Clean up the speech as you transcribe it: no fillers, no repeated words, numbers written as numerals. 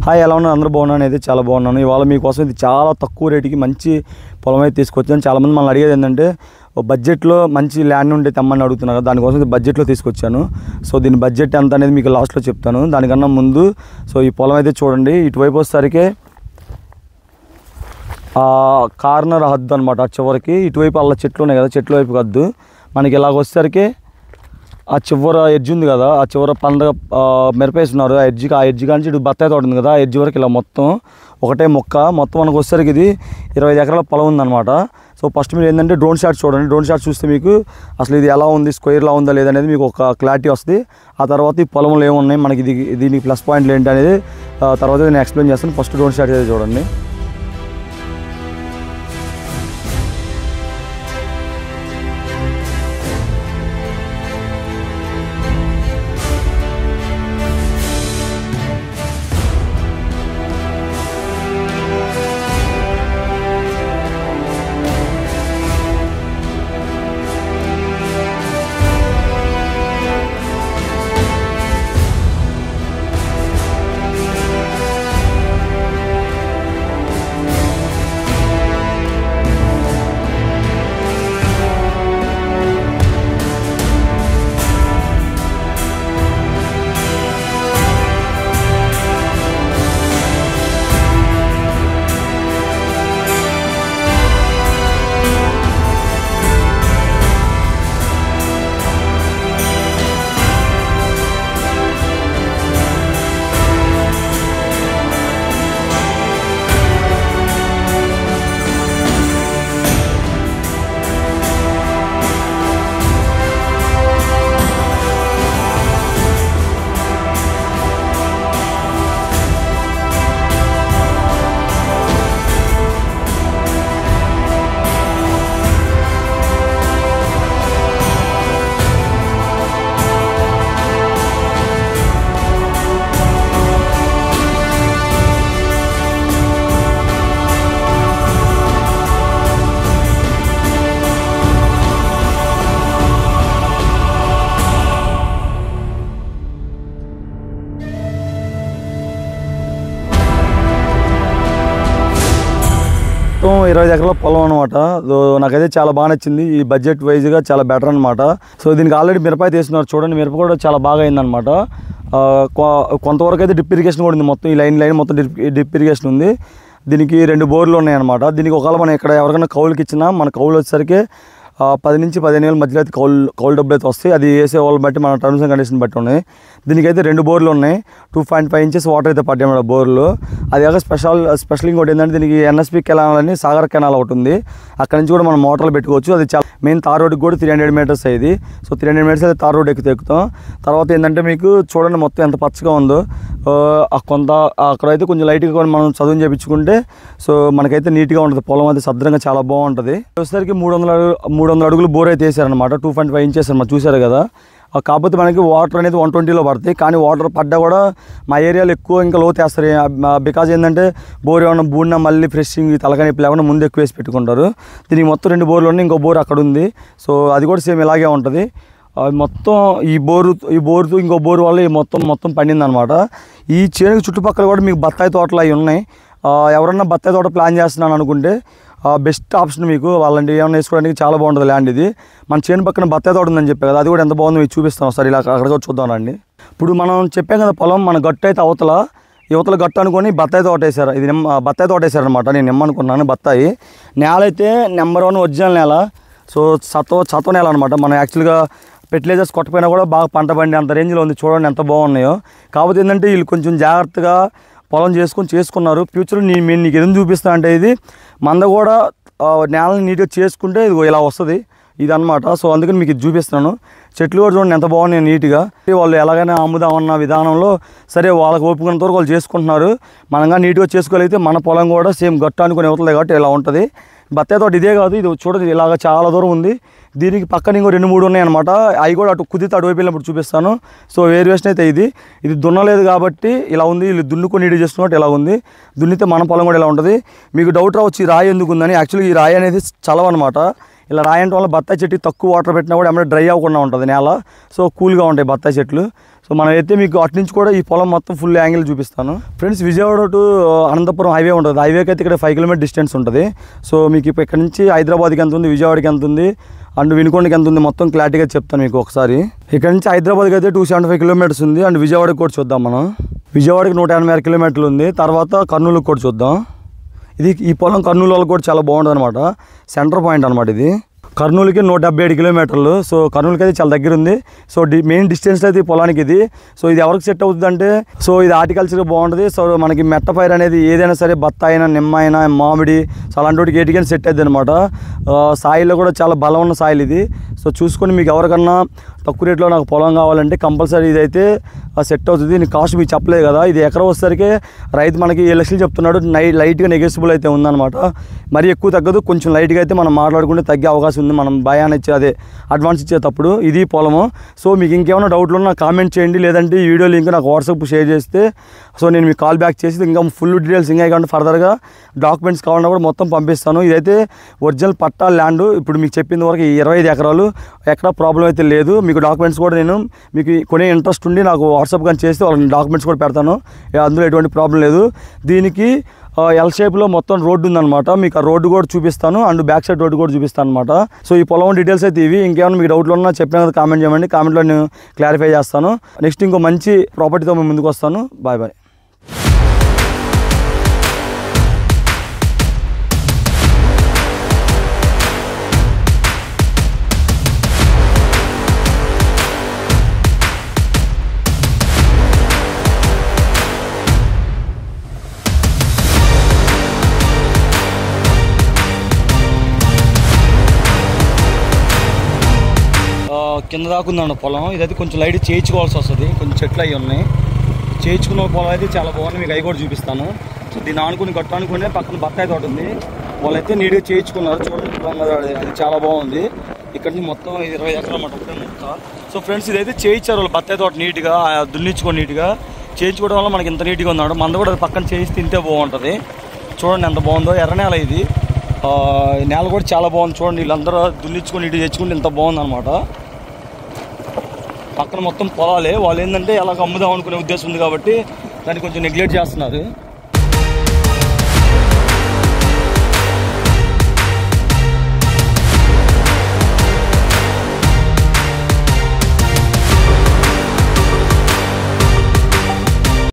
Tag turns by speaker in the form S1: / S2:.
S1: Hi, ఎలా ఉన్నారు? అందరూ బాగున్నాను. అయితే చాలా బాగున్నాను. ఇవాళ మీకోసం ఇది చాలా తక్కువ రేటుకి మంచి పొలం అయితే తీసుకొచ్చాను. చాలామంది మనల్ని అడిగేది ఏంటంటే బడ్జెట్లో మంచి ల్యాండ్ ఉంటే తెమ్మని అడుగుతున్నారు. దానికోసం ఇది బడ్జెట్లో తీసుకొచ్చాను. సో దీని బడ్జెట్ ఎంత అనేది మీకు లాస్ట్లో చెప్తాను. దానికన్నా ముందు సో ఈ పొలం అయితే చూడండి. ఇటువైపు వచ్చేసరికి కార్నర్ హద్దు అనమాట. చివరికి ఇటువైపు అలా చెట్లు ఉన్నాయి కదా, చెట్ల వైపు హద్దు. మనకి ఇలాగ వచ్చేసరికి ఆ చివర ఎడ్జ్ ఉంది కదా, ఆ చివర పండగ మిరపేస్తున్నారు. ఆ ఎడ్జ్ కానీ ఇటు బత్తాయి తోట ఉంది కదా, ఆ ఎడ్జ్ వరకు ఇలా మొత్తం ఒకటే మొక్క. మొత్తం మనకు వచ్చేసరికి ఇది 25 ఎకరాల పొలం ఉందన్నమాట. సో ఫస్ట్ మీరు ఏంటంటే డ్రోన్ షాట్ చూడండి. డ్రోన్ షాట్ చూస్తే మీకు అసలు ఇది ఎలా ఉంది, స్క్వేర్లా ఉందా లేదనేది మీకు ఒక క్లారిటీ వస్తుంది. ఆ తర్వాత ఈ పొలంలో ఏమున్నాయి, మనకి దీనికి ప్లస్ పాయింట్లు ఏంటి అనేది తర్వాత నేను ఎక్స్ప్లెయిన్ చేస్తాను. ఫస్ట్ డ్రోన్ షాట్ అయితే చూడండి. మొత్తం 25 ఎకరాల పొలం అనమాట. నాకైతే చాలా బాగా నచ్చింది. ఈ బడ్జెట్ వైజ్గా చాలా బెటర్ అనమాట. సో దీనికి ఆల్రెడీ మిరపకాయ తీస్తున్నారు చూడండి. మిరప కూడా చాలా బాగా అయిందనమాట. కొంతవరకు అయితే డ్రిప్ ఇరిగేషన్ కూడా ఉంది. మొత్తం ఈ లైన్ మొత్తం డ్రిప్ ఇరిగేషన్ ఉంది. దీనికి 2 బోర్లు ఉన్నాయన్నమాట. దీనికి ఒకవేళ మనం ఇక్కడ ఎవరికైనా కౌలుకి ఇచ్చినా మన కౌలు వచ్చేసరికి 10 నుంచి 15 వేల మధ్యలో అయితే కౌలు డబ్బులు అయితే వస్తాయి. అది వేసే వాళ్ళని బట్టి మన టర్మ్స్ అండ్ కండిషన్ బట్టి ఉన్నాయి. దీనికైతే 2 బోర్లు ఉన్నాయి. 2.5 ఇంచెస్ వాటర్ అయితే పడ్డాయి మేడం బోర్లు. అది కాక స్పెషల్ ఇంకోటి ఏంటంటే దీనికి ఎన్ఎస్పి కెనాల్ అని సాగర్ కెనాల్ ఒకటి ఉంది. అక్కడ నుంచి కూడా మనం మోటార్లు పెట్టుకోవచ్చు. అది చాలా మెయిన్ తార్ రోడ్కి కూడా 300 మీటర్స్ అయ్యింది. సో 300 మీటర్స్ అయితే తార్ రోడ్ ఎక్కుతాం. తర్వాత ఏంటంటే మీకు చూడండి మొత్తం ఎంత పచ్చగా ఉందో. కొంత అక్కడైతే కొంచెం లైట్గా మనం చదువుని చేయించుకుంటే సో మనకైతే నీట్గా ఉంటుంది. పొలం అయితే సద్రంగా చాలా బాగుంటుంది. వచ్చేసరికి 300 అడుగులు బోర్ అయితే వేసారనమాట. 2.5 ఇంచెస్ అనమాట. చూసారు కదా. కాకపోతే మనకి వాటర్ అనేది 120లో పడతాయి. కానీ వాటర్ పడ్డా కూడా మా ఏరియాలో ఎక్కువ ఇంకా లోతేస్తారు. బికాజ్ ఏంటంటే బోర్ ఏమన్నా బూడినా మళ్ళీ ఫ్రెషింగ్ తలకానిప్పి లేకుండా ముందు ఎక్కువ వేసి పెట్టుకుంటారు. దీనికి మొత్తం 2 బోర్లు ఉన్నాయి. ఇంకో బోర్ అక్కడ ఉంది. సో అది కూడా సేమ్ ఇలాగే ఉంటుంది. మొత్తం ఈ బోరుతో ఇంకో బోరు వల్ల మొత్తం పండింది అనమాట. ఈ చేనుకి చుట్టుపక్కల కూడా మీకు బత్తాయి తోటలు అవి ఉన్నాయి. ఎవరన్నా బత్తాయి తోట ప్లాన్ చేస్తున్నాను అనుకుంటే బెస్ట్ ఆప్షన్ మీకు. వాళ్ళంటి ఏమైనా వేసుకోవడానికి చాలా బాగుంటుంది ల్యాండ్ ఇది. మన చేను పక్కన బత్తాయి తోట ఉందని చెప్పే కదా, అది కూడా ఎంత బాగుందో మీకు చూపిస్తాను ఒకసారి. ఇలా అక్కడికి చూద్దామండి. ఇప్పుడు మనం చెప్పాం కదా పొలం మన గట్టు అయితే యువతల గట్టు అనుకొని బత్తాయి తోట వేసారు. ఇది బత్తాయి తోట వేసారనమాట. నేను నిమ్మనుకున్నాను బత్తాయి. నేల అయితే నెంబర్ 1 ఒరిజినల్ నేల. సో సత్వ నేల అనమాట. మనం యాక్చువల్గా ఫెర్టిలైజర్స్ కొట్టపోయినా కూడా బాగా పంట పండి అంత రేంజ్లో ఉంది. చూడండి ఎంత బాగున్నాయో. కాకపోతే ఏంటంటే వీళ్ళు కొంచెం జాగ్రత్తగా పొలం చేసుకున్నారు. ఫ్యూచర్లో నేను నీకు ఎందుకు చూపిస్తా అంటే ఇది మంద కూడా నేలని నీట్గా చేసుకుంటే ఇది ఇలా వస్తుంది ఇది అనమాట. సో అందుకని మీకు ఇది చూపిస్తున్నాను. చెట్లు కూడా చూడండి ఎంత బాగున్నాయి నీట్గా. వాళ్ళు ఎలాగైనా అమ్ముదామన్న విధానంలో సరే వాళ్ళకి ఓపికనంత వరకు వాళ్ళు చేసుకుంటున్నారు. మనంగా నీట్గా చేసుకోగలిగితే మన పొలం కూడా సేమ్ గట్టు అనుకుని అవుతుంది కాబట్టి ఇలా ఉంటుంది. బత్తాయి తోట ఇదే కాదు, ఇది చూడండి ఇలాగ చాలా దూరం ఉంది. దీనికి పక్కన ఇంకో 2-3 ఉన్నాయన్నమాట. అవి కూడా అటు కుదిరితే అటువైపు వెళ్ళినప్పుడు చూపిస్తాను. సో వేరియేషన్ అయితే ఇది దున్నలేదు కాబట్టి ఇలా ఉంది. వీళ్ళు దున్నుకొని నీటి చేసుకున్నట్టు ఇలా ఉంది. దున్నితే మన పొలం కూడా ఇలా ఉంటుంది. మీకు డౌట్ రావచ్చు ఈ రాయి ఎందుకు ఉందని. యాక్చువల్గా ఈ రాయి అనేది చలవన్నమాట. ఇలా రాయడం వల్ల బత్తాయి చెట్టు తక్కువ వాటర్ పెట్టినా కూడా ఏమైనా డ్రై అవ్వకుండా ఉంటుంది నేల. సో కూల్గా ఉంటాయి బత్తాయి చెట్లు. సో సో మనమైతే మీకు అటు నుంచి కూడా ఈ పొలం మొత్తం ఫుల్ యాంగిల్ చూపిస్తాను friends. Vijayawada to Anantapur highway ఉంటుంది. హైవేకి అయితే ఇక్కడ 5 కిలోమీటర్ డిస్టెన్స్ ఉంటుంది. సో మీకు ఇప్పుడు ఇక్కడ నుంచి హైదరాబాద్కి ఎంత ఉంది, విజయవాడకి ఎంత ఉంది అండ్ వినుకొండకి ఎంత ఉంది మొత్తం క్లారిటీగా చెప్తాను మీకు ఒకసారి. ఇక్కడ నుంచి హైదరాబాద్కి అయితే 275 కిలోమీటర్స్ ఉంది. అండ్ విజయవాడకి కూడా చూద్దాం మనం. విజయవాడకి 186 కిలోమీటర్లు ఉంది. తర్వాత కర్నూలుకి కూడా చూద్దాం. ఈ పొలం కర్నూలు వాళ్ళకి కూడా చాలా బాగుంటుంది అనమాట. సెంటర్ పాయింట్ అనమాట ఇది. కర్నూలుకి 177 కిలోమీటర్లు. సో కర్నూలుకి అయితే చాలా దగ్గర ఉంది. సో మెయిన్ డిస్టెన్స్ అయితే ఈ పొలానికి ఇది. సో ఇది ఎవరికి సెట్ అవుతుంది అంటే, సో ఇది హార్టికల్చర్ బాగుంటుంది. సో మనకి మెట్ట పైరు అనేది ఏదైనా సరే, బత్త అయినా, నిమ్మ అయినా, మామిడి, సో అలాంటి వాటికి ఏటికైనా సెట్ అవుతుంది అనమాట. సాయిల్లో కూడా చాలా బలం ఉన్న సాయిల్ ఇది. సో చూసుకొని మీకు ఎవరికన్నా తక్కువ రేట్లో నాకు పొలం కావాలంటే కంపల్సరీ ఇదైతే సెట్ అవుతుంది. నేను కాస్ట్ మీకు చెప్పలేదు కదా, ఇది ఎకరం వచ్చేసరికి రైతు మనకి 7 లక్షలు చెప్తున్నాడు. లైట్గా నెగోషియబుల్ అయితే ఉందన్నమాట. మరీ ఎక్కువ తగ్గదు, కొంచెం లైట్గా అయితే మనం మాట్లాడుకుంటే తగ్గే అవకాశం ఉంది. మనం భయాన్ని ఇచ్చే అదే అడ్వాన్స్ ఇచ్చేటప్పుడు ఇది పొలము. సో మీకు ఇంకేమైనా డౌట్లు ఉన్నా కామెంట్ చేయండి, లేదంటే ఈ వీడియో లింక్ నాకు వాట్సాప్ షేర్ చేస్తే సో నేను మీకు కాల్ బ్యాక్ చేసి ఇంకా ఫుల్ డీటెయిల్స్ ఇంకా కాకుండా ఫర్దర్గా డాక్యుమెంట్స్ కావాలన్నా కూడా మొత్తం పంపిస్తాను. ఇదైతే ఒరిజినల్ పట్టా ల్యాండ్. ఇప్పుడు మీకు చెప్పింది వరకు 25 ఎకరాలు, ఎక్కడ ప్రాబ్లం అయితే లేదు. మీకు డాక్యుమెంట్స్ కూడా నేను మీకు కొనే ఇంట్రెస్ట్ ఉండి నాకు వాట్సాప్ కానీ చేస్తే వాళ్ళని డాక్యుమెంట్స్ కూడా పెడతాను. అందులో ఎటువంటి ప్రాబ్లం లేదు. దీనికి ఎల్ షేప్లో మొత్తం రోడ్డు ఉందన్నమాట. మీకు ఆ రోడ్డు కూడా చూపిస్తాను అండ్ బ్యాక్ సైడ్ రోడ్డు కూడా చూపిస్తాను అనమాట. సో ఈ పొలం డీటెయిల్స్ అయితే ఇవి. ఇంకేమైనా మీకు డౌట్లు ఉన్నా చెప్పిన కదా కామెంట్ చేయండి. కామెంట్లో నేను క్లారిఫై చేస్తాను. నెక్స్ట్ ఇంకో మంచి ప్రాపర్టీతో మేము ముందుకు వస్తాను. Bye bye. కింద దాకుందండి పొలం. ఇదైతే కొంచెం లైట్ చేయించుకోవాల్సి వస్తుంది. కొంచెం చెట్లు అవి ఉన్నాయి. చేయించుకున్న పొలం అయితే చాలా బాగుంది. మీకు అవి కూడా చూపిస్తాను. సో దీన్ని ఆనుకుని గట్టు ఆనుకునే పక్కన బత్తాయి తోట ఉంది. వాళ్ళైతే నీట్గా చేయించుకున్నారు. చూడండి, అది చాలా బాగుంది. ఇక్కడ నుంచి మొత్తం 20 ఎకరాలు అన్నమాట ఒకటే మొత్తం. సో ఫ్రెండ్స్ ఇదైతే చేయించారు వాళ్ళు బత్తాయి తోట నీట్గా దున్నించుకొని నీట్గా చేయించుకోవడం వల్ల మనకి ఇంత నీట్గా ఉన్నాడు. మంద కూడా అది పక్కన చేసి తింటే బాగుంటుంది. చూడండి ఎంత బాగుందో. ఎర్ర నేల ఇది. నేల కూడా చాలా బాగుంది. చూడండి వీళ్ళందరూ దున్నించుకొని నీట్గా తెచ్చుకుంటే ఇంత బాగుంది అనమాట. పక్కన మొత్తం పొలాలే. వాళ్ళు ఏంటంటే ఎలా అమ్ముదాం అనుకునే ఉద్దేశం ఉంది కాబట్టి దాన్ని కొంచెం నెగ్లెక్ట్ చేస్తున్నారు.